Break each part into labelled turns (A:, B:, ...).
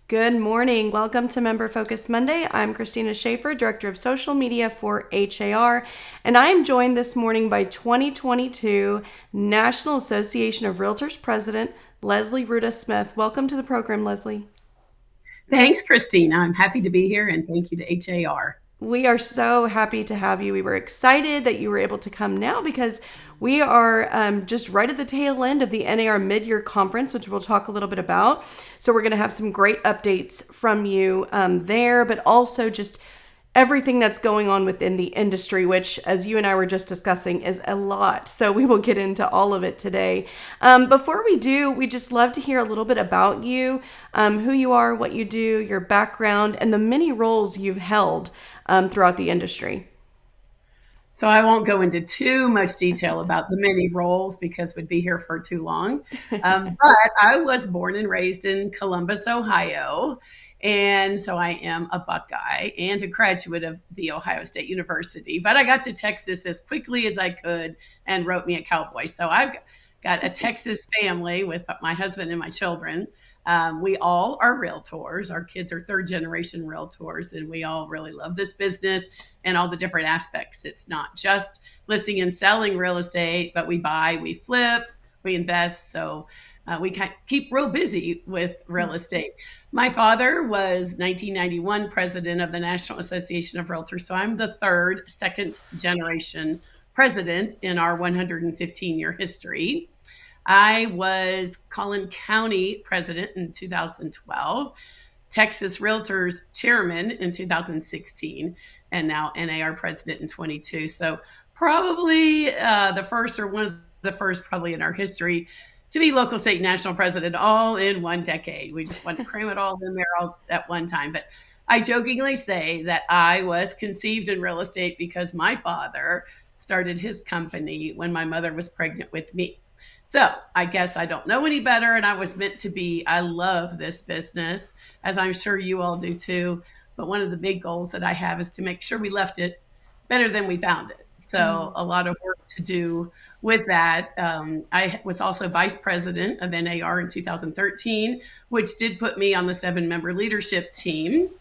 A: Good morning. Welcome to Member Focus Monday. I'm Christina Schaefer, Director of Social Media for HAR, and I am joined this morning by 2022 National Association of Realtors President, Leslie Rouda Smith. Welcome to the program, Leslie.
B: Thanks, Christina. I'm happy to be here, and thank you to HAR.
A: We are so happy to have you. We were excited that you were able to come now because we are just right at the tail end of the NAR mid-year conference, which we'll talk a little bit about. So we're going to have some great updates from you there, but also just everything that's going on within the industry, which, as you and I were just discussing, is a lot. So we will get into all of it today. Before we do, we just love to hear a little bit about you, who you are, what you do, your background, and the many roles you've held throughout the industry.
B: So I won't go into too much detail about the many roles because we'd be here for too long. But I was born and raised in Columbus, Ohio. And so I am a Buckeye and a graduate of the Ohio State University. But I got to Texas as quickly as I could and wrote me a cowboy. So I've got a Texas family with my husband and my children. We all are realtors. Our kids are third generation realtors, and we all really love this business and all the different aspects. It's not just listing and selling real estate, but we buy, we flip, we invest. So we keep real busy with real estate. My father was 1991 president of the National Association of Realtors. So I'm the second generation president in our 115-year history. I was Collin County president in 2012, Texas Realtors chairman in 2016, and now NAR president in 22. So probably the first or one of the first probably in our history to be local, state, national president all in one decade. We just want to cram it all in there all at one time. But I jokingly say that I was conceived in real estate because my father started his company when my mother was pregnant with me. So I guess I don't know any better, and I was meant to be. I love this business, as I'm sure you all do too. But one of the big goals that I have is to make sure we left it better than we found it. So a lot of work to do with that. I was also vice president of NAR in 2013, which did put me on the 7-member leadership team.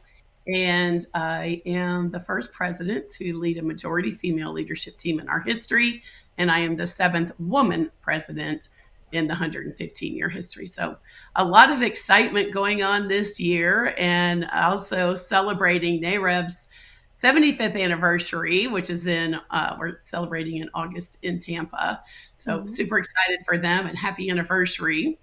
B: And I am the first president to lead a majority female leadership team in our history. And I am the 7th woman president in the 115-year history. So a lot of excitement going on this year, and also celebrating NAREB's 75th anniversary, which is we're celebrating in August in Tampa. So super excited for them and happy anniversary.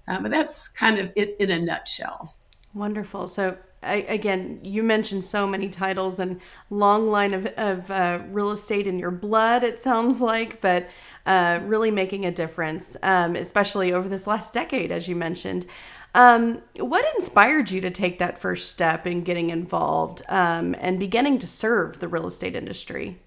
B: But that's kind of it in a nutshell.
A: Wonderful. So again, you mentioned so many titles and long line of real estate in your blood, it sounds like, but really making a difference, especially over this last decade, as you mentioned. What inspired you to take that first step in getting involved and beginning to serve the real estate industry?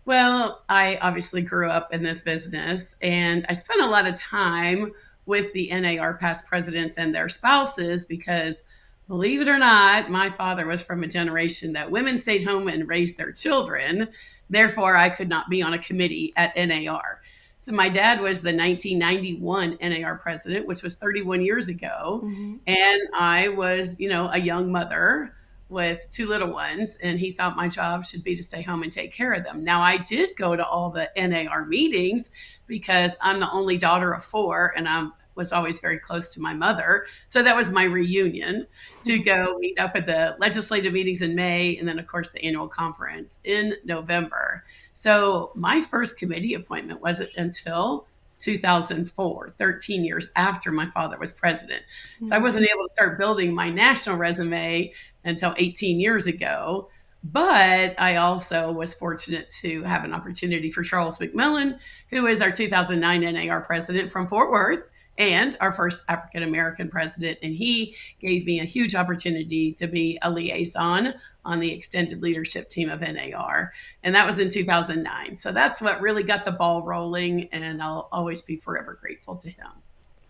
B: Well, I obviously grew up in this business, and I spent a lot of time with the NAR past presidents and their spouses because, believe it or not, my father was from a generation that women stayed home and raised their children. Therefore, I could not be on a committee at NAR. So my dad was the 1991 NAR president, which was 31 years ago.
A: Mm-hmm.
B: And I was, a young mother with 2 little ones, and he thought my job should be to stay home and take care of them. Now, I did go to all the NAR meetings because I'm the only daughter of 4, and I was always very close to my mother. So that was my reunion to go meet up at the legislative meetings in May, and then, of course, the annual conference in November. So my first committee appointment wasn't until 2004, 13 years after my father was president. So I wasn't able to start building my national resume until 18 years ago. But I also was fortunate to have an opportunity for Charles McMillan, who is our 2009 NAR president from Fort Worth and our first African American president. And he gave me a huge opportunity to be a liaison on the extended leadership team of NAR. And that was in 2009. So that's what really got the ball rolling. And I'll always be forever grateful to him.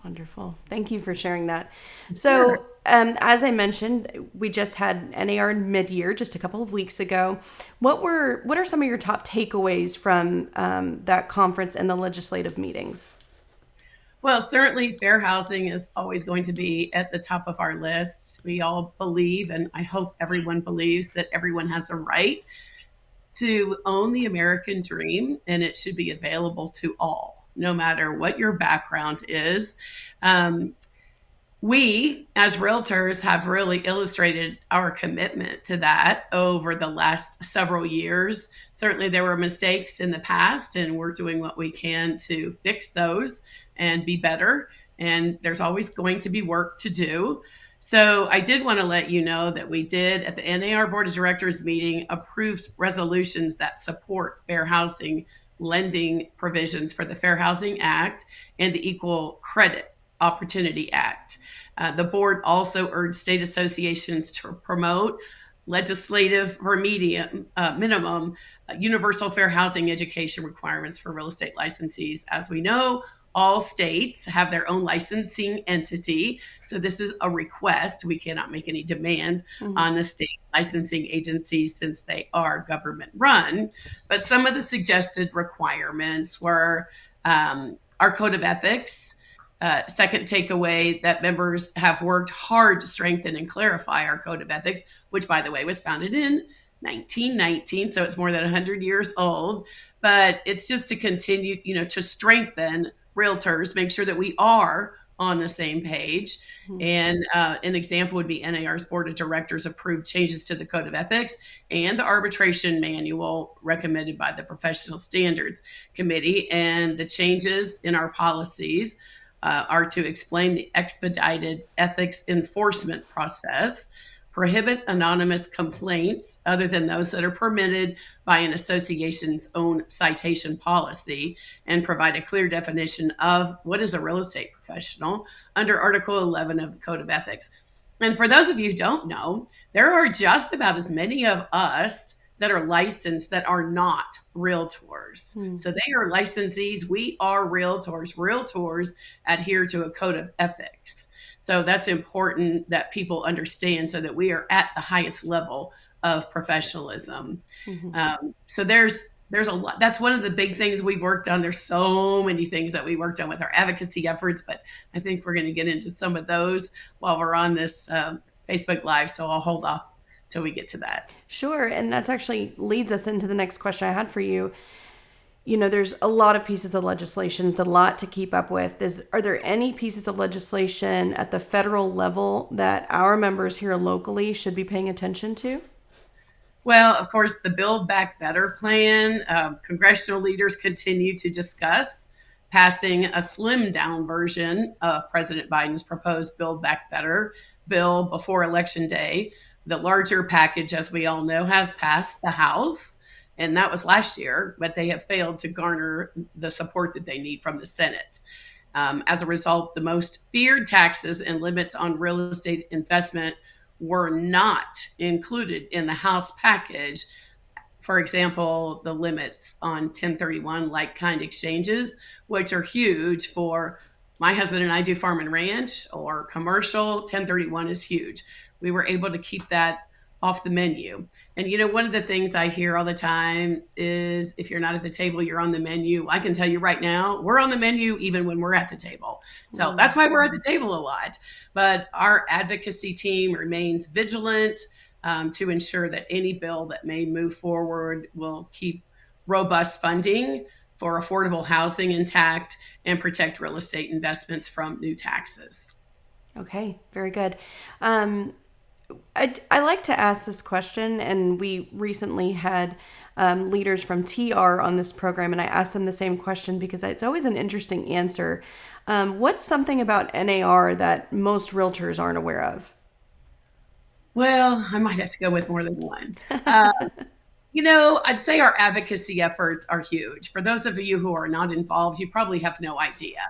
A: Wonderful. Thank you for sharing that.
B: Sure.
A: So, as I mentioned, we just had NAR mid-year just a couple of weeks ago. What are some of your top takeaways from that conference and the legislative meetings?
B: Well, certainly fair housing is always going to be at the top of our list. We all believe, and I hope everyone believes, that everyone has a right to own the American dream, and it should be available to all, no matter what your background is. Um, we, as realtors, have really illustrated our commitment to that over the last several years. Certainly, there were mistakes in the past, and we're doing what we can to fix those and be better. And there's always going to be work to do. So, I did want to let you know that we did at the NAR Board of Directors meeting approve resolutions that support fair housing lending provisions for the Fair Housing Act and the Equal Credit Opportunity Act. The board also urged state associations to promote legislative or minimum universal fair housing education requirements for real estate licensees. As we know, all states have their own licensing entity. So this is a request. We cannot make any demand
A: Mhm.
B: on the state licensing agencies since they are government run. But some of the suggested requirements were our code of ethics. Second takeaway, that members have worked hard to strengthen and clarify our code of ethics, which, by the way, was founded in 1919, so it's more than 100 years old. But it's just to continue, to strengthen realtors, make sure that we are on the same page.
A: Mhm.
B: And an example would be NAR's board of directors approved changes to the code of ethics and the arbitration manual recommended by the professional standards committee. And the changes in our policies are to explain the expedited ethics enforcement process, prohibit anonymous complaints other than those that are permitted by an association's own citation policy, and provide a clear definition of what is a real estate professional under Article 11 of the Code of Ethics. And for those of you who don't know, there are just about as many of us that are licensed that are not realtors.
A: Mhm.
B: So they are licensees. We are realtors. Realtors adhere to a code of ethics. So that's important that people understand so that we are at the highest level of professionalism.
A: Mhm.
B: So there's a lot. That's one of the big things we've worked on. There's so many things that we worked on with our advocacy efforts, but I think we're going to get into some of those while we're on this Facebook Live. So I'll hold off till we get to that.
A: Sure. And that's actually leads us into the next question I had for you. There's a lot of pieces of legislation. It's a lot to keep up with. Are there any pieces of legislation at the federal level that our members here locally should be paying attention to?
B: Well, of course, the Build Back Better plan, congressional leaders continue to discuss passing a slimmed down version of President Biden's proposed Build Back Better bill before Election Day. The larger package, as we all know, has passed the House, and that was last year, but they have failed to garner the support that they need from the Senate. As a result, the most feared taxes and limits on real estate investment were not included in the House package. For example, the limits on 1031 like kind exchanges, which are huge for my husband and I do farm and ranch or commercial. 1031 is huge. We were able to keep that off the menu. And one of the things I hear all the time is if you're not at the table, you're on the menu. I can tell you right now, we're on the menu even when we're at the table. So
A: Mm.
B: that's why we're at the table a lot. But our advocacy team remains vigilant to ensure that any bill that may move forward will keep robust funding for affordable housing intact and protect real estate investments from new taxes.
A: Okay, very good. Um, I like to ask this question, and we recently had leaders from TR on this program, and I asked them the same question because it's always an interesting answer. What's something about NAR that most realtors aren't aware of?
B: Well, I might have to go with more than one. I'd say our advocacy efforts are huge. For those of you who are not involved, you probably have no idea.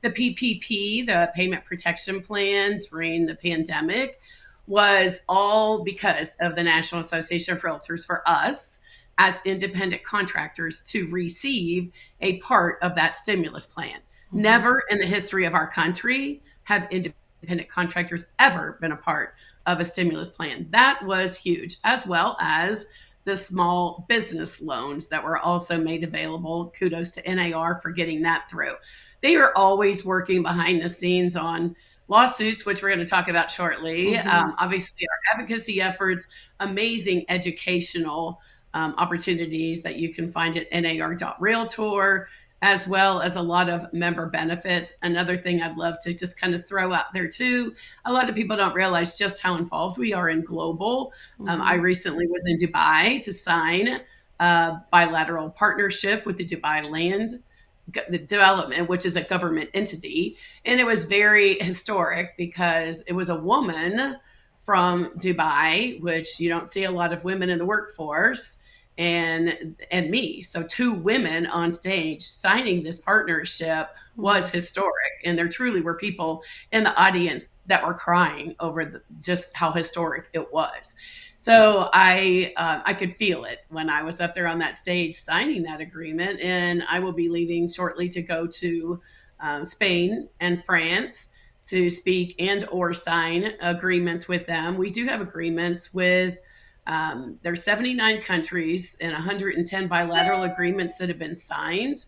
B: The PPP, the Payment Protection Plan during the pandemic, was all because of the National Association of Realtors for us as independent contractors to receive a part of that stimulus plan.
A: Mhm.
B: Never in the history of our country have independent contractors ever been a part of a stimulus plan. That was huge, as well as the small business loans that were also made available. Kudos to NAR for getting that through. they are always working behind the scenes on lawsuits, which we're going to talk about shortly.
A: Mm-hmm.
B: Obviously, our advocacy efforts, amazing educational opportunities that you can find at nar.realtor, as well as a lot of member benefits. Another thing I'd love to just kind of throw out there too, a lot of people don't realize just how involved we are in global. I
A: Mm-hmm.
B: recently was in Dubai to sign a bilateral partnership with the Dubai Land the development, which is a government entity. And it was very historic because it was a woman from Dubai, which you don't see a lot of women in the workforce, and me. So two women on stage signing this partnership
A: Mm-hmm.
B: was historic. And there truly were people in the audience that were crying over just how historic it was. So I could feel it when I was up there on that stage signing that agreement, and I will be leaving shortly to go to Spain and France to speak and or sign agreements with them. We do have agreements with there's 79 countries and 110 bilateral agreements that have been signed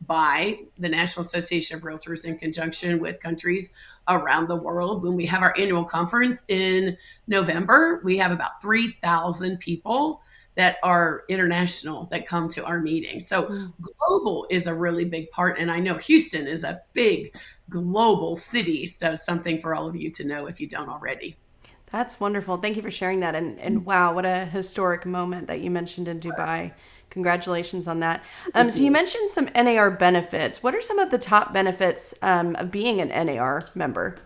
B: by the National Association of Realtors in conjunction with countries around the world. When we have our annual conference in November, we have about 3,000 people that are international that come to our meeting. So global is a really big part. And I know Houston is a big global city. So something for all of you to know if you don't already.
A: That's wonderful. Thank you for sharing that. And wow, what a historic moment that you mentioned in Dubai. Congratulations on that. So you mentioned some NAR benefits. What are some of the top benefits of being an NAR member?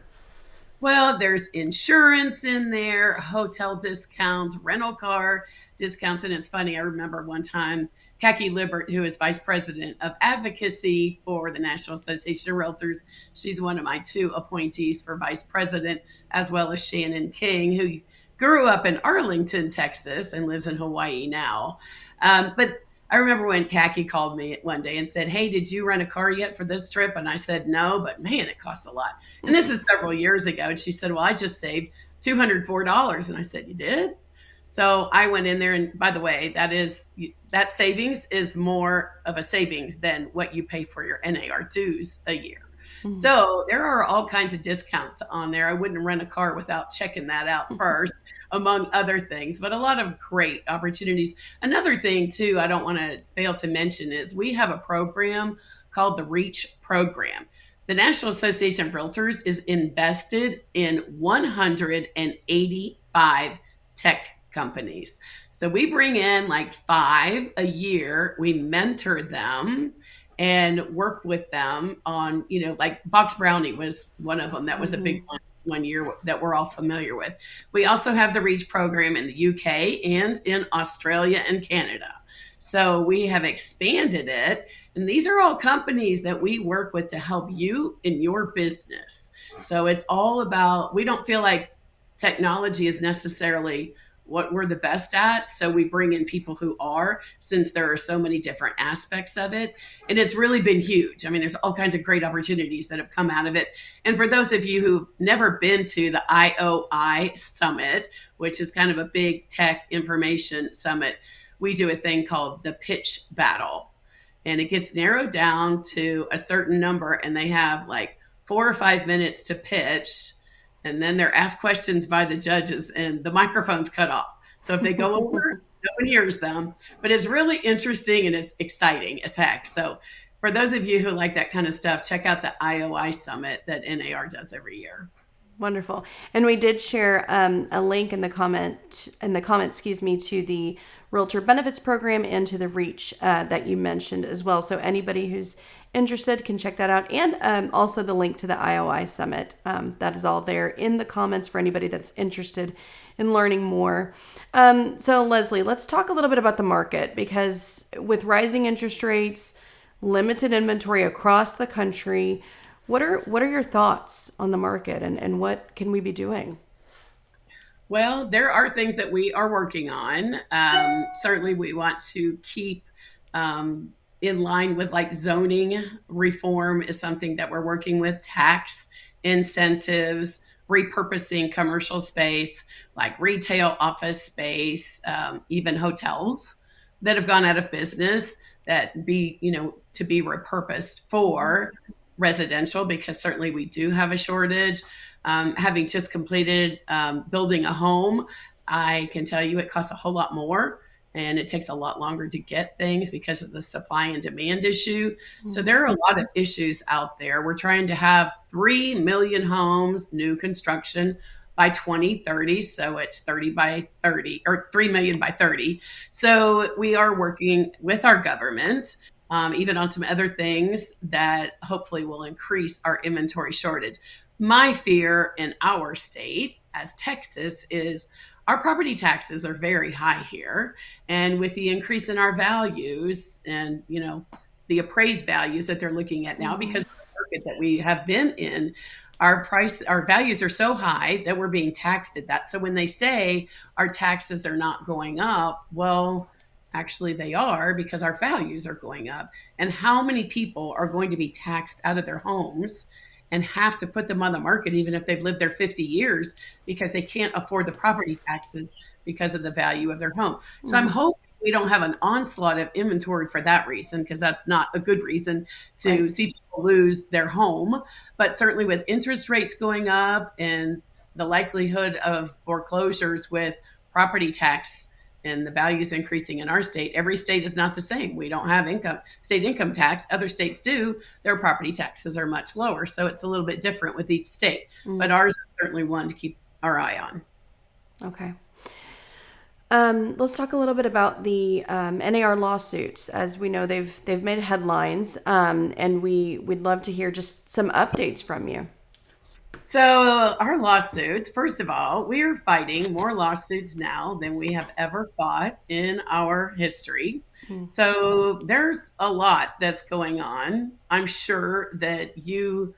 B: Well, there's insurance in there, hotel discounts, rental car discounts. And it's funny, I remember one time Kaki Libert, who is vice president of advocacy for the National Association of Realtors, she's one of my two appointees for vice president, as well as Shannon King, who grew up in Arlington, Texas, and lives in Hawaii now. But I remember when Kaki called me one day and said, "Hey, did you rent a car yet for this trip?" And I said, "No, but man, it costs a lot." And this is several years ago. And she said, "Well, I just saved $204." And I said, "You did?" So I went in there, and by the way, that savings is more of a savings than what you pay for your NAR dues a year. So there are all kinds of discounts on there. I wouldn't rent a car without checking that out first, among other things, but a lot of great opportunities. Another thing, too, I don't want to fail to mention is we have a program called the REACH program. The National Association of Realtors is invested in 185 tech companies. So we bring in like 5 a year. We mentor them and work with them on, like Box Brownie was one of them. That was a big one year that we're all familiar with. We also have the REACH program in the UK and in Australia and Canada. So we have expanded it. And these are all companies that we work with to help you in your business. So it's all about, we don't feel like technology is necessarily what we're the best at. So we bring in people who are, since there are so many different aspects of it. And it's really been huge. I mean, there's all kinds of great opportunities that have come out of it. And for those of you who've never been to the IOI Summit, which is kind of a big tech information summit, we do a thing called the pitch battle. And it gets narrowed down to a certain number, and they have like 4 or 5 minutes to pitch, and then they're asked questions by the judges and the microphone's cut off. So if they go over, no one hears them. But it's really interesting and it's exciting as heck. So for those of you who like that kind of stuff, check out the IOI Summit that NAR does every year.
A: Wonderful. And we did share a link in the comments, excuse me, to the Realtor Benefits Program and to the REACH that you mentioned as well. So anybody who's interested can check that out. And also the link to the IOI Summit. That is all there in the comments for anybody that's interested in learning more. So Leslie, let's talk a little bit about the market, because with rising interest rates, limited inventory across the country, what are your thoughts on the market, and what can we be doing?
B: Well, there are things that we are working on. Certainly, we want to keep in line with like zoning reform is something that we're working with, tax incentives, repurposing commercial space like retail office space, even hotels that have gone out of business that be, to be repurposed for residential, because certainly we do have a shortage. Having just completed building a home, I can tell you it costs a whole lot more and it takes a lot longer to get things because of the supply and demand issue. So
A: Mhm.
B: there are a lot of issues out there. We're trying to have 3 million homes, new construction by 2030. So it's 30 by 30 or 3 million by 30. So we are working with our government, even on some other things that hopefully will increase our inventory shortage. My fear in our state, as Texas, is our property taxes are very high here. And with the increase in our values and, the appraised values that they're looking at now,
A: Mhm.
B: because of the market that we have been in, our values are so high that we're being taxed at that. So when they say our taxes are not going up, well, actually they are, because our values are going up. And how many people are going to be taxed out of their homes and have to put them on the market even if they've lived there 50 years because they can't afford the property taxes because of the value of their home. So I'm
A: Mhm.
B: hoping we don't have an onslaught of inventory for that reason, because that's not a good reason
A: Right.
B: to see people lose their home. But certainly with interest rates going up and the likelihood of foreclosures with property tax and the values increasing in our state, every state is not the same. We don't have state income tax. Other states do. Their property taxes are much lower. So it's a little bit different with each state. But
A: Mm.
B: ours is certainly one to keep our eye on.
A: Okay. Let's talk a little bit about the NAR lawsuits. As we know, they've made headlines, and we'd love to hear just some updates from you.
B: So, our lawsuits, first of all, we are fighting more lawsuits now than we have ever fought in our history.
A: Mm.
B: So, there's a lot that's going on. I'm sure that you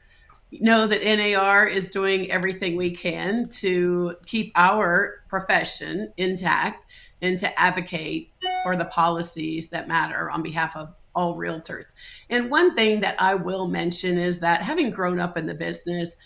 B: know that NAR is doing everything we can to keep our profession intact and to advocate for the policies that matter on behalf of all realtors. And one thing that I will mention is that, having grown up in the business,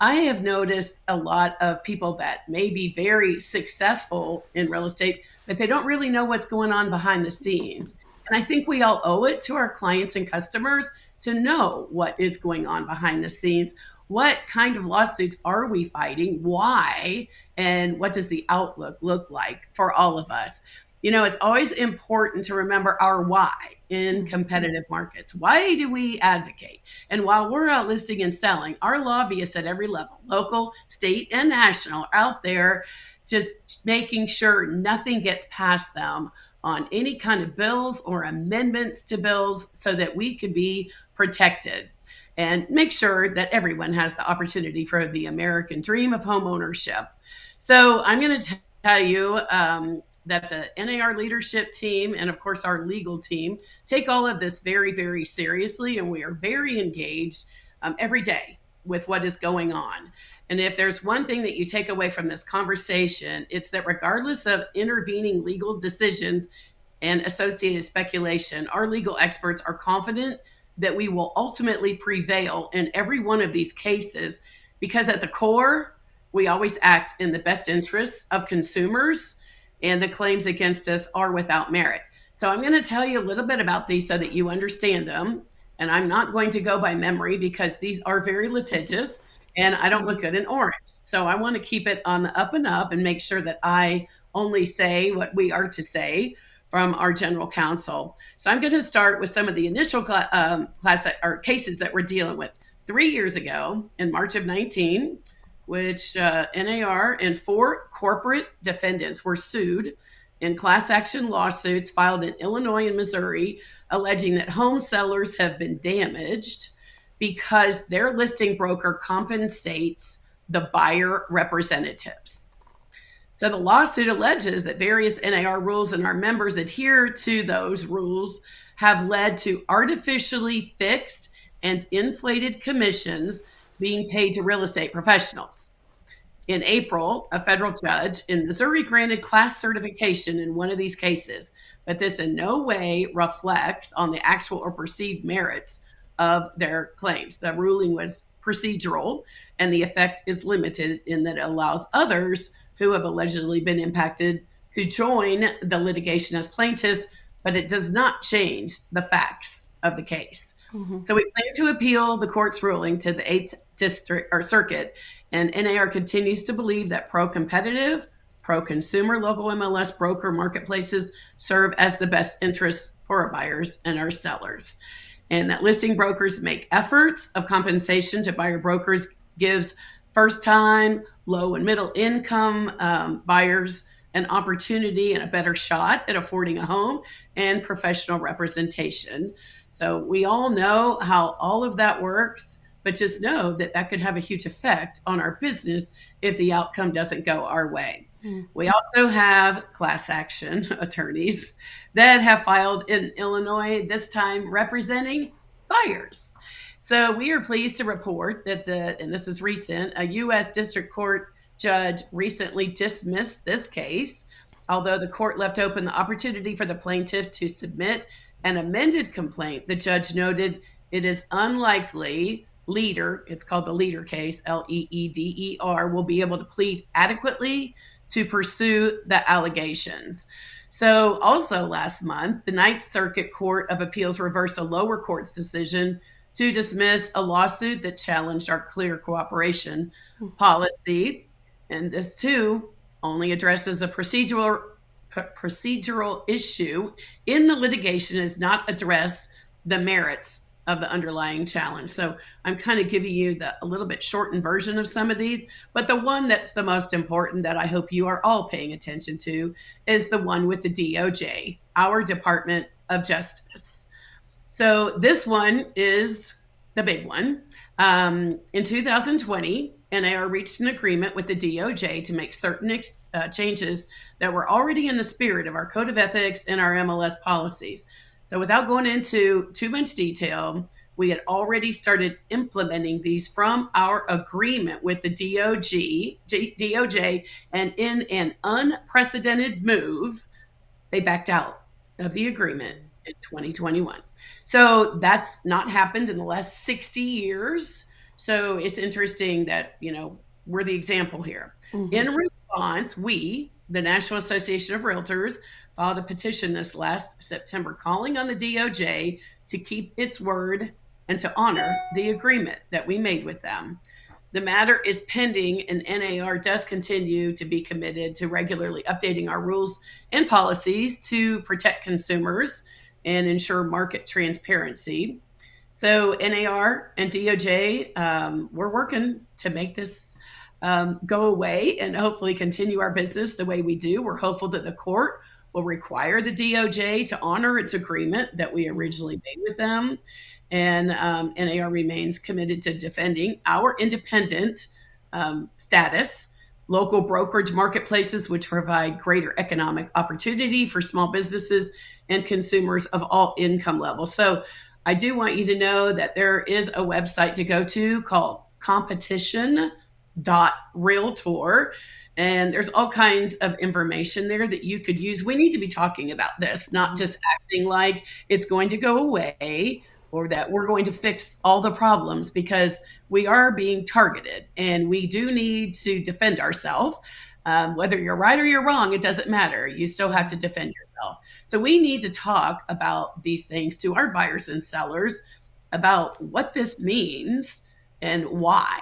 B: I have noticed a lot of people that may be very successful in real estate, but they don't really know what's going on behind the scenes. And I think we all owe it to our clients and customers to know what is going on behind the scenes. What kind of lawsuits are we fighting? Why? And what does the outlook look like for all of us? It's always important to remember our why in
A: Mm.
B: competitive markets. Why do we advocate? And while we're out listing and selling, our lobbyists at every level, local, state, and national, are out there just making sure nothing gets past them on any kind of bills or amendments to bills so that we could be protected and make sure that everyone has the opportunity for the American dream of home ownership. So I'm going to tell you that the NAR leadership team and, of course, our legal team take all of this very, very seriously, and we are very engaged every day with what is going on. And if there's one thing that you take away from this conversation, it's that regardless of intervening legal decisions and associated speculation, our legal experts are confident that we will ultimately prevail in every one of these cases, because at the core, we always act in the best interests of consumers, and the claims against us are without merit. So I'm going to tell you a little bit about these so that you understand them. And I'm not going to go by memory because these are very litigious and I don't
A: Mhm.
B: look good in orange. So I want to keep it on the up and up and make sure that I only say what we are to say from our general counsel. So I'm going to start with some of the initial class or cases that we're dealing with. 3 years ago, in March of 19, which NAR and 4 corporate defendants were sued in class action lawsuits filed in Illinois and Missouri, alleging that home sellers have been damaged because their listing broker compensates the buyer representatives. So the lawsuit alleges that various NAR rules and our members adhere to those rules have led to artificially fixed and inflated commissions being paid to real estate professionals. In April, a federal judge in Missouri granted class certification in one of these cases, but this in no way reflects on the actual or perceived merits of their claims. The ruling was procedural, and the effect is limited in that it allows others who have allegedly been impacted to join the litigation as plaintiffs, but it does not change the facts of the case.
A: Mhm.
B: So we plan to appeal the court's ruling to the Eighth District or Circuit, and NAR continues to believe that pro-competitive, pro-consumer local MLS broker marketplaces serve as the best interests for our buyers and our sellers, and that listing brokers make efforts of compensation to buyer brokers gives first-time, low and middle income buyers an opportunity and a better shot at affording a home and professional representation. So we all know how all of that works, but just know that that could have a huge effect on our business if the outcome doesn't go our way.
A: Mm.
B: We also have class action attorneys that have filed in Illinois, this time representing buyers. So we are pleased to report that and this is recent, a U.S. District Court judge recently dismissed this case, although the court left open the opportunity for the plaintiff to submit an amended complaint. The judge noted it is unlikely Leader, it's called the Leader case, Leeder, will be able to plead adequately to pursue the allegations. So, also last month, the Ninth Circuit Court of Appeals reversed a lower court's decision to dismiss a lawsuit that challenged our clear cooperation policy. And this, too, only addresses a procedural issue in the litigation, is not address the merits of the underlying challenge. So I'm kind of giving you a little bit shortened version of some of these, but the one that's the most important that I hope you are all paying attention to is the one with the DOJ, our Department of Justice. So this one is the big one. In 2020, NAR reached an agreement with the DOJ to make certain changes that were already in the spirit of our code of ethics and our MLS policies. So without going into too much detail, we had already started implementing these from our agreement with the DOJ, and in an unprecedented move, they backed out of the agreement in 2021. So that's not happened in the last 60 years. So it's interesting that, we're the example here.
A: Mhm.
B: In response, we, the National Association of Realtors, filed a petition this last September calling on the DOJ to keep its word and to honor the agreement that we made with them. The matter is pending, and NAR does continue to be committed to regularly updating our rules and policies to protect consumers and ensure market transparency. So NAR and DOJ, we're working to make this go away and hopefully continue our business the way we do. We're hopeful that the court will require the DOJ to honor its agreement that we originally made with them. And NAR remains committed to defending our independent status, local brokerage marketplaces, which provide greater economic opportunity for small businesses and consumers of all income levels. So I do want you to know that there is a website to go to called competition.realtor. And there's all kinds of information there that you could use. We need to be talking about this, not just acting like it's going to go away or that we're going to fix all the problems, because we are being targeted and we do need to defend ourselves. Whether you're right or you're wrong, it doesn't matter. You still have to defend yourself. So we need to talk about these things to our buyers and sellers about what this means and why.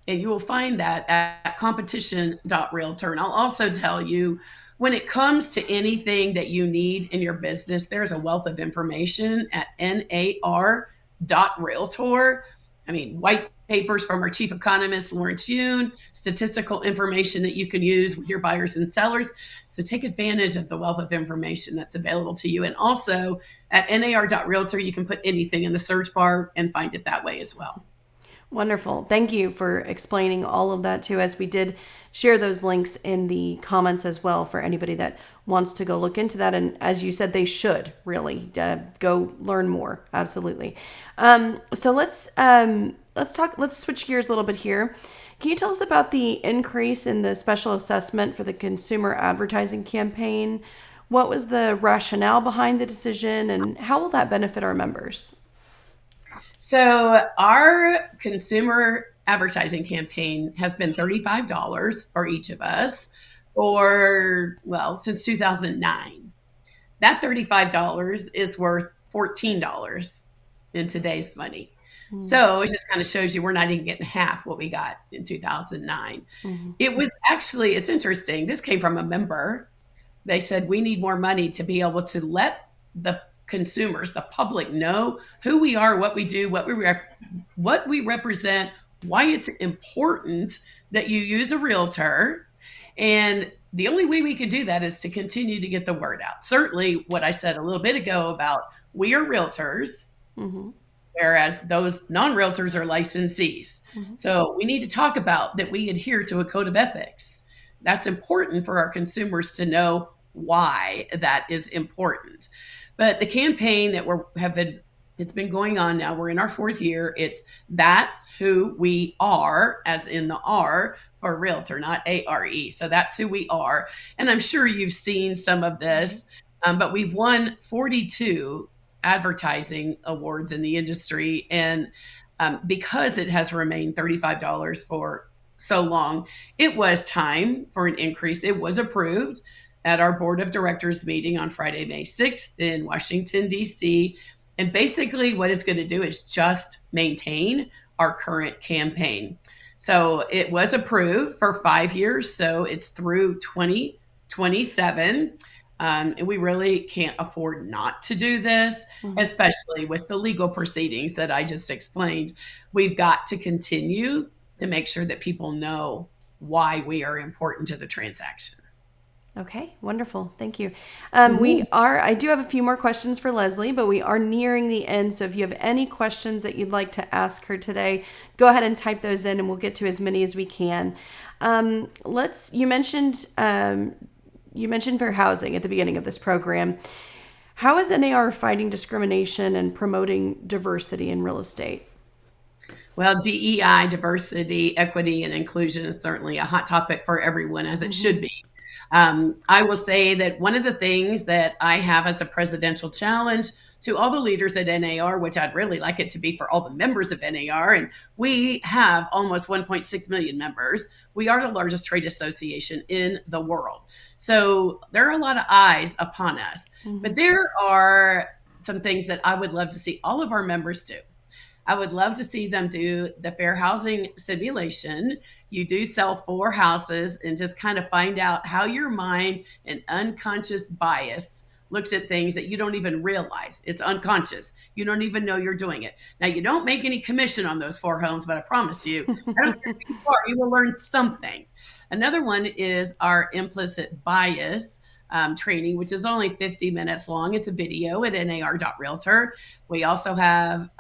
B: And you will find that at competition.realtor. And I'll also tell you, when it comes to anything that you need in your business, there's a wealth of information at nar.realtor. I mean, white papers from our chief economist, Lawrence Yoon, statistical information that you can use with your buyers and sellers. So take advantage of the wealth of information that's available to you. And also at nar.realtor, you can put anything in the search bar and find it that way as well.
A: Wonderful. Thank you for explaining all of that to us. We did share those links in the comments as well for anybody that wants to go look into that. And as you said, they should really go learn more. Absolutely. So let's talk. Let's switch gears a little bit here. Can you tell us about the increase in the special assessment for the consumer advertising campaign? What was the rationale behind the decision, and how will that benefit our members?
B: So our consumer advertising campaign has been $35 for each of us since 2009. That $35 is worth $14 in today's money.
A: Mm-hmm.
B: So it just kind of shows you we're not even getting half what we got in 2009.
A: Mm-hmm.
B: It was actually, it's interesting. This came from a member. They said we need more money to be able to let the consumers, the public, know who we are, what we do, what we represent, why it's important that you use a realtor. And the only way we can do that is to continue to get the word out. Certainly, what I said a little bit ago about we are realtors,
A: Mm-hmm.
B: whereas those non-realtors are licensees.
A: Mm-hmm.
B: So we need to talk about that we adhere to a code of ethics. That's important for our consumers to know why that is important. But the campaign that it's been going on now. We're in our fourth year. It's that's who we are, as in the R for realtor, not ARE. So that's who we are. And I'm sure you've seen some of this, but we've won 42 advertising awards in the industry. And because it has remained $35 for so long, it was time for an increase. It was approved at our board of directors meeting on Friday, May 6th in Washington, D.C. And basically, what it's going to do is just maintain our current campaign. So it was approved for 5 years. So it's through 2027. And we really can't afford not to do this,
A: Mm-hmm.
B: especially with the legal proceedings that I just explained. We've got to continue to make sure that people know why we are important to the transaction.
A: Okay, wonderful. Thank you.
B: Mhm.
A: I do have a few more questions for Leslie, but we are nearing the end. So if you have any questions that you'd like to ask her today, go ahead and type those in and we'll get to as many as we can. You mentioned fair housing at the beginning of this program. How is NAR fighting discrimination and promoting diversity in real estate?
B: Well, DEI, diversity, equity, and inclusion is certainly a hot topic for everyone, as it
A: Mm-hmm.
B: should be. I will say that one of the things that I have as a presidential challenge to all the leaders at NAR, which I'd really like it to be for all the members of NAR, and we have almost 1.6 million members. We are the largest trade association in the world. So there are a lot of eyes upon us.
A: Mm-hmm.
B: But there are some things that I would love to see all of our members do. I would love to see them do the fair housing simulation. You do sell 4 houses and just kind of find out how your mind and unconscious bias looks at things that you don't even realize. It's unconscious. You don't even know you're doing it. Now, you don't make any commission on those 4 homes, but I promise you, I don't care who you are, you will learn something. Another one is our implicit bias training, which is only 50 minutes long. It's a video at nar.realtor. We also have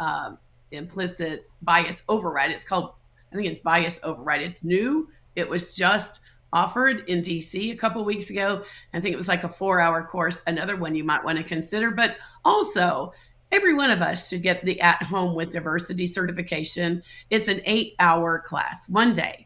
B: implicit bias override. It's called, I think it's bias override. It's new. It was just offered in DC a couple of weeks ago. I think it was like a 4-hour course, another one you might want to consider. But also, every one of us should get the At Home with Diversity certification. It's an 8-hour class, one day.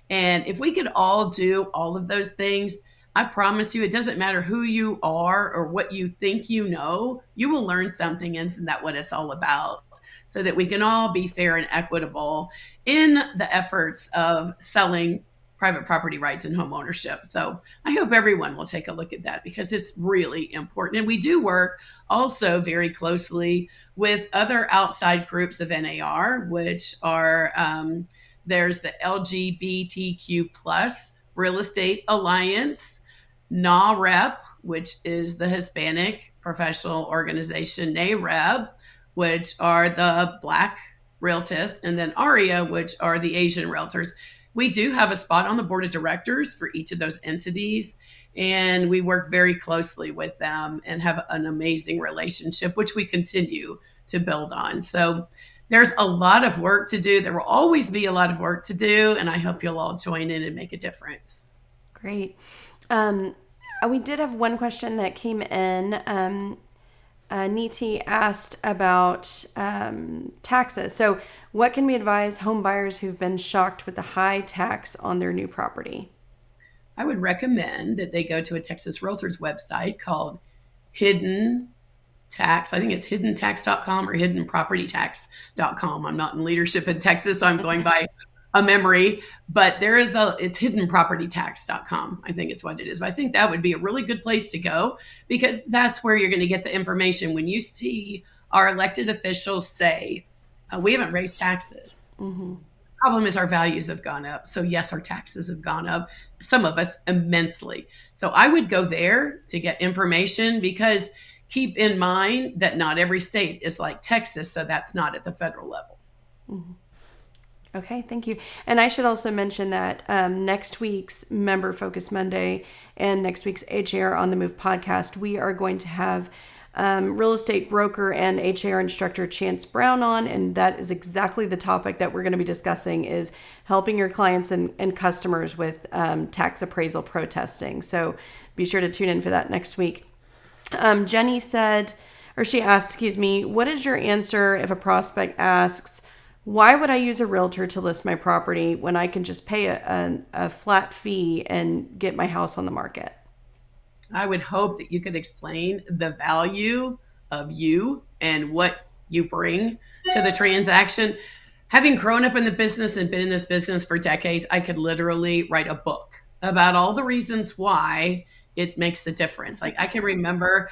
B: And if we could all do all of those things, I promise you, it doesn't matter who you are or what you think you know, you will learn something. Isn't that what it's all about? So that we can all be fair and equitable in the efforts of selling private property rights and home ownership. So I hope everyone will take a look at that because it's really important. And we do work also very closely with other outside groups of NAR, which are there's the LGBTQ plus Real Estate Alliance, NAREP, which is the Hispanic Professional Organization, NAREB, which are the Black Realtors, and then ARIA, which are the Asian Realtors. We do have a spot on the board of directors for each of those entities, and we work very closely with them and have an amazing relationship, which we continue to build on. So there's a lot of work to do. There will always be a lot of work to do, and I hope you'll all join in and make a difference.
A: Great. Um, we did have one question that came in. Niti asked about taxes. So, what can we advise home buyers who've been shocked with the high tax on their new property?
B: I would recommend that they go to a Texas Realtors website called Hidden Tax. I think it's hiddentax.com or hiddenpropertytax.com. I'm not in leadership in Texas, so I'm going by a memory, but it's hiddenpropertytax.com. I think it's what it is. But I think that would be a really good place to go because that's where you're going to get the information when you see our elected officials say, we haven't raised taxes. Problem is our values have gone up. So yes, our taxes have gone up, some of us immensely. So I would go there to get information, because keep in mind that not every state is like Texas. So that's not at the federal level.
A: Okay, thank you. And I should also mention that next week's Member Focus Monday and next week's HAR on the Move podcast, we are going to have real estate broker and HAR instructor Chance Brown on, and that is exactly the topic that we're going to be discussing, is helping your clients and customers with tax appraisal protesting. So be sure to tune in for that next week. Jenny said, or she asked, excuse me, what is your answer if a prospect asks, why would I use a realtor to list my property when I can just pay a flat fee and get my house on the market?
B: I would hope that you could explain the value of you and what you bring to the transaction. Having grown up in the business and been in this business for decades, I could literally write a book about all the reasons why it makes a difference. Like, I can remember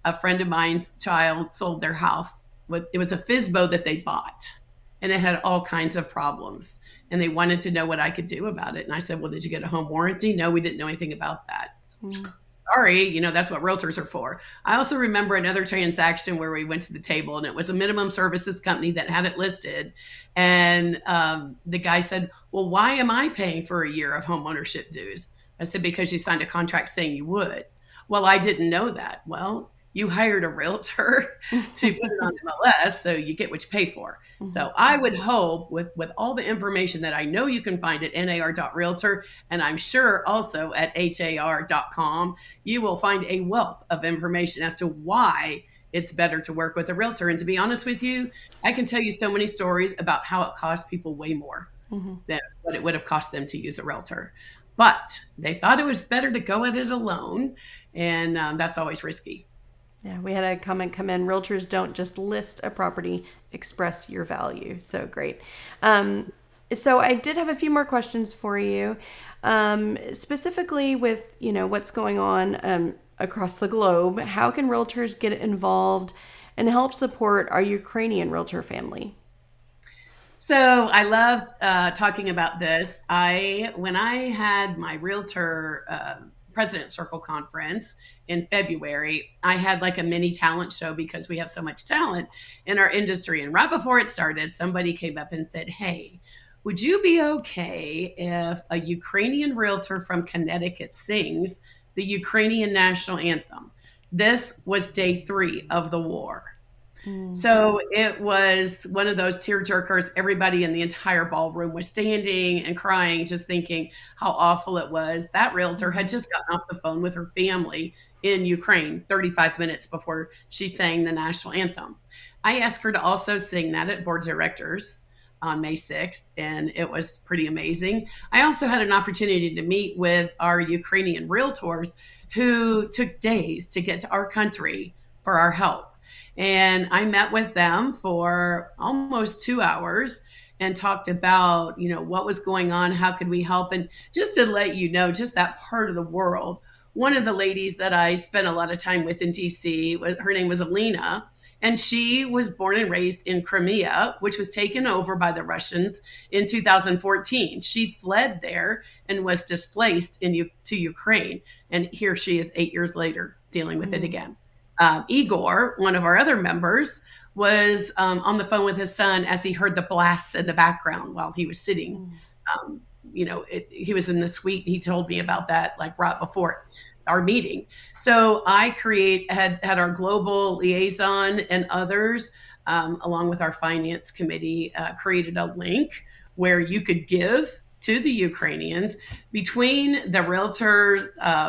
B: a friend of mine's child sold their house. It was a FSBO that they bought, and it had all kinds of problems. And they wanted to know what I could do about it. And I said, well, did you get a home warranty? No, we didn't know anything about that. Sorry, that's what realtors are for. I also remember another transaction where we went to the table, and it was a minimum services company that had it listed. And the guy said, well, why am I paying for a year of home ownership dues? I said, because you signed a contract saying you would. Well, I didn't know that. Well, you hired a realtor to put it on MLS, so you get what you pay for. So I would hope with all the information that I know you can find at nar.realtor, and I'm sure also at har.com, you will find a wealth of information as to why it's better to work with a realtor. And to be honest with you, I can tell you so many stories about how it costs people way more than what it would have cost them to use a realtor. But they thought it was better to go at it alone, and that's always risky.
A: Yeah, we had a comment come in. Realtors don't just list a property, express your value. So great. So I did have a few more questions for you, specifically with what's going on across the globe. How can realtors get involved and help support our Ukrainian realtor family?
B: So I loved talking about this. When I had my realtor President Circle conference in February, I had like a mini talent show because we have so much talent in our industry. And right before it started, somebody came up and said, hey, would you be okay if a Ukrainian realtor from Connecticut sings the Ukrainian national anthem? This was day 3 of the war. So it was one of those tear jerkers. Everybody in the entire ballroom was standing and crying, just thinking how awful it was. That realtor had just gotten off the phone with her family in Ukraine 35 minutes before she sang the national anthem. I asked her to also sing that at board of directors on May 6th, and it was pretty amazing. I also had an opportunity to meet with our Ukrainian realtors who took days to get to our country for our help. And I met with them for almost 2 hours and talked about, what was going on, how could we help? And just to let you know, just that part of the world, one of the ladies that I spent a lot of time with in DC, her name was Alina, and she was born and raised in Crimea, which was taken over by the Russians in 2014. She fled there and was displaced to Ukraine. And here she is 8 years later dealing with it again. Igor, one of our other members, was on the phone with his son as he heard the blasts in the background while he was sitting. He was in the suite. He told me about that like right before our meeting. So I had our global liaison and others, along with our finance committee, created a link where you could give to the Ukrainians between the Realtors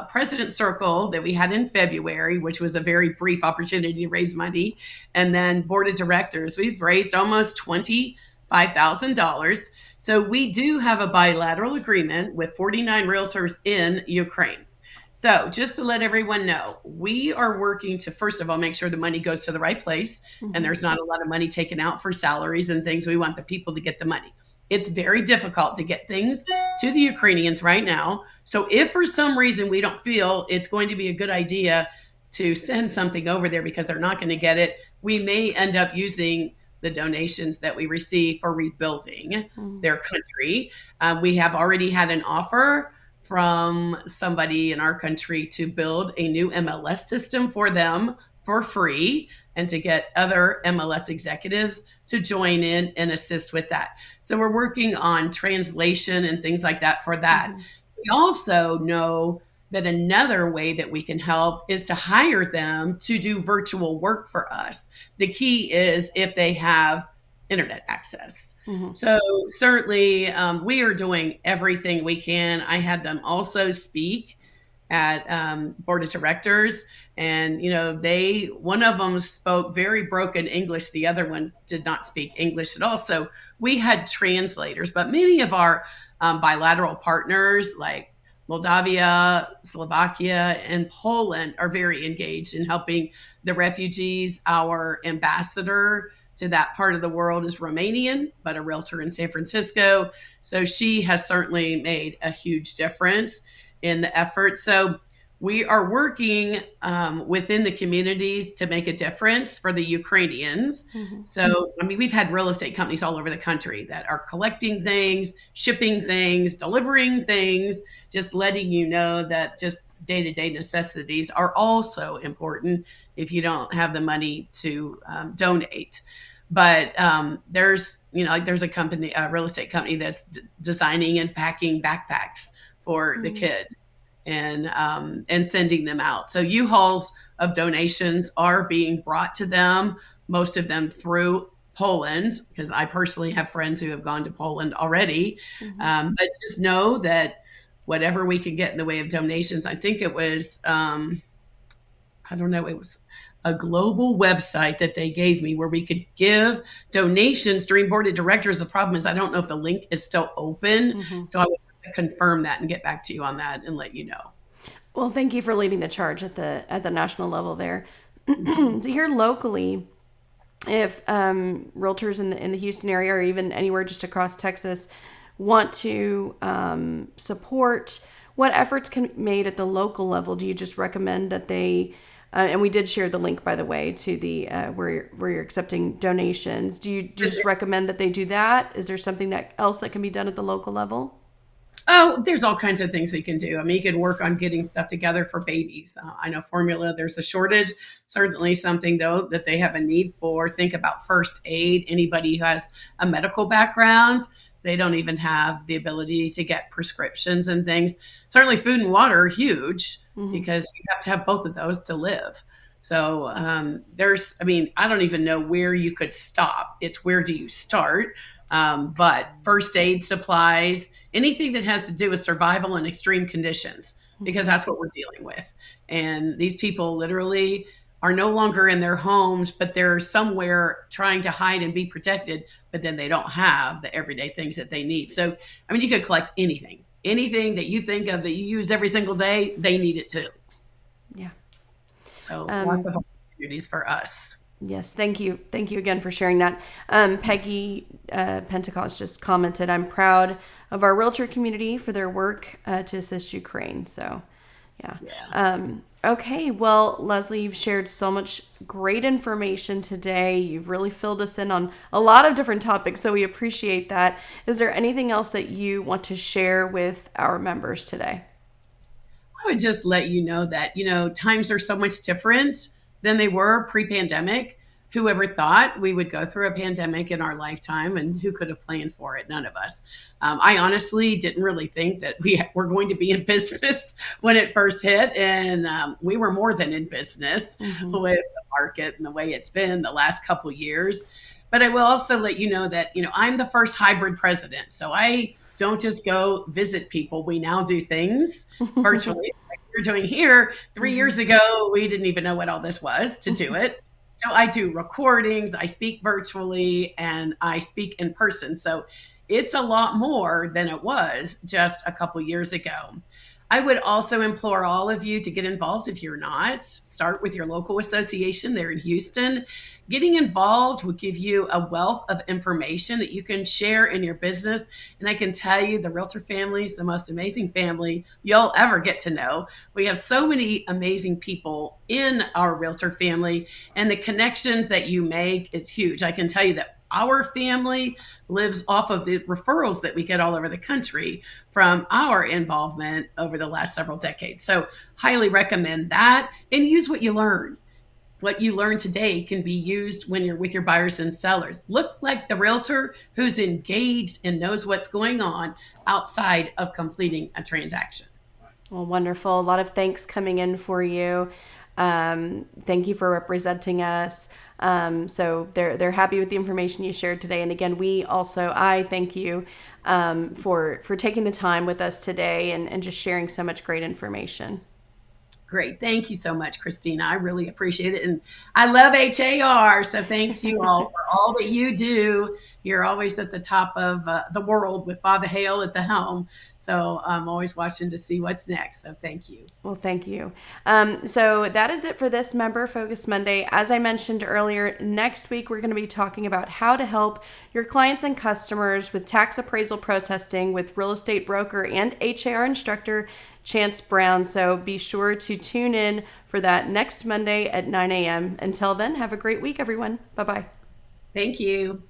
B: President Circle that we had in February, which was a very brief opportunity to raise money, and then board of directors. We've raised almost $25,000. So we do have a bilateral agreement with 49 realtors in Ukraine. So just to let everyone know, we are working to, first of all, make sure the money goes to the right place and there's not a lot of money taken out for salaries and things. We want the people to get the money. It's very difficult to get things to the Ukrainians right now. So if for some reason we don't feel it's going to be a good idea to send something over there because they're not going to get it, we may end up using the donations that we receive for rebuilding
A: Mm-hmm.
B: their country. We have already had an offer from somebody in our country to build a new MLS system for them for free and to get other MLS executives to join in and assist with that. So we're working on translation and things like that for that.
A: Mm-hmm.
B: We also know that another way that we can help is to hire them to do virtual work for us. The key is if they have internet access.
A: Mm-hmm.
B: So certainly we are doing everything we can. I had them also speak at board of directors, and one of them spoke very broken English, the other one did not speak English at all, so we had translators. But many of our bilateral partners like Moldavia, Slovakia, and Poland are very engaged in helping the refugees. Our ambassador to that part of the world is Romanian, but a realtor in San Francisco. So she has certainly made a huge difference in the effort. So we are working within the communities to make a difference for the Ukrainians.
A: Mm-hmm.
B: So, I mean, we've had real estate companies all over the country that are collecting things, shipping things, delivering things, just letting you know that just day-to-day necessities are also important if you don't have the money to donate. But there's a company, a real estate company that's designing and packing backpacks for the kids and sending them out. So U-Hauls of donations are being brought to them, most of them through Poland, because I personally have friends who have gone to Poland already.
A: Mm-hmm.
B: But just know that whatever we can get in the way of donations, I think it was, I don't know, it was a global website that they gave me where we could give donations during board of directors. The problem is I don't know if the link is still open.
A: Mm-hmm.
B: So I would have to confirm that and get back to you on that and let you know.
A: Well, thank you for leading the charge at the national level there. So here locally, if realtors in the Houston area or even anywhere just across Texas want to support, what efforts can be made at the local level? Do you just recommend that they and we did share the link, by the way, to the where you're accepting donations. Do you just recommend that they do that? Is there something else that can be done at the local level?
B: Oh, there's all kinds of things we can do. I mean, you can work on getting stuff together for babies. I know formula, there's a shortage. Certainly something, though, that they have a need for. Think about first aid. Anybody who has a medical background, they don't even have the ability to get prescriptions and things. Certainly food and water are huge because you have to have both of those to live. So I don't even know where you could stop. It's where do you start? But first aid supplies, anything that has to do with survival in extreme conditions, because that's what we're dealing with. And these people literally are no longer in their homes, but they're somewhere trying to hide and be protected, but then they don't have the everyday things that they need. So, I mean, you could collect anything that you think of that you use every single day, they need it too.
A: Yeah.
B: So lots of opportunities for us.
A: Yes, thank you. Thank you again for sharing that. Peggy Pentecost just commented, I'm proud of our realtor community for their work to assist Ukraine. So, yeah. Okay, well, Leslie, you've shared so much great information today. You've really filled us in on a lot of different topics, so we appreciate that. Is there anything else that you want to share with our members today?
B: I would just let you know that, times are so much different than they were pre-pandemic. Whoever thought we would go through a pandemic in our lifetime, and who could have planned for it? None of us. I honestly didn't really think that we were going to be in business when it first hit. And we were more than in business with the market and the way it's been the last couple of years. But I will also let you know that, I'm the first hybrid president. So I don't just go visit people. We now do things virtually like we're doing here. 3 years ago, we didn't even know what all this was to do it. So I do recordings, I speak virtually, and I speak in person. So it's a lot more than it was just a couple years ago. I would also implore all of you to get involved if you're not. Start with your local association there in Houston. getting involved will give you a wealth of information that you can share in your business. And I can tell you, the Realtor family is the most amazing family you'll ever get to know. We have so many amazing people in our Realtor family, and the connections that you make is huge. I can tell you that our family lives off of the referrals that we get all over the country from our involvement over the last several decades. So, highly recommend that, and use what you learn. What you learn today can be used when you're with your buyers and sellers. Look like the realtor who's engaged and knows what's going on outside of completing a transaction.
A: Well, wonderful. A lot of thanks coming in for you. Thank you for representing us. So they're happy with the information you shared today. And again, I thank you for taking the time with us today and just sharing so much great information.
B: Great. Thank you so much, Christina. I really appreciate it. And I love HAR. So thanks you all for all that you do. You're always at the top of the world with Bob Hale at the helm. So I'm always watching to see what's next. So thank you.
A: Well, thank you. So that is it for this Member Focus Monday. As I mentioned earlier, next week we're going to be talking about how to help your clients and customers with tax appraisal protesting with real estate broker and HAR instructor Chance Brown. So be sure to tune in for that next Monday at 9 a.m. Until then, have a great week, everyone. Bye-bye.
B: Thank you.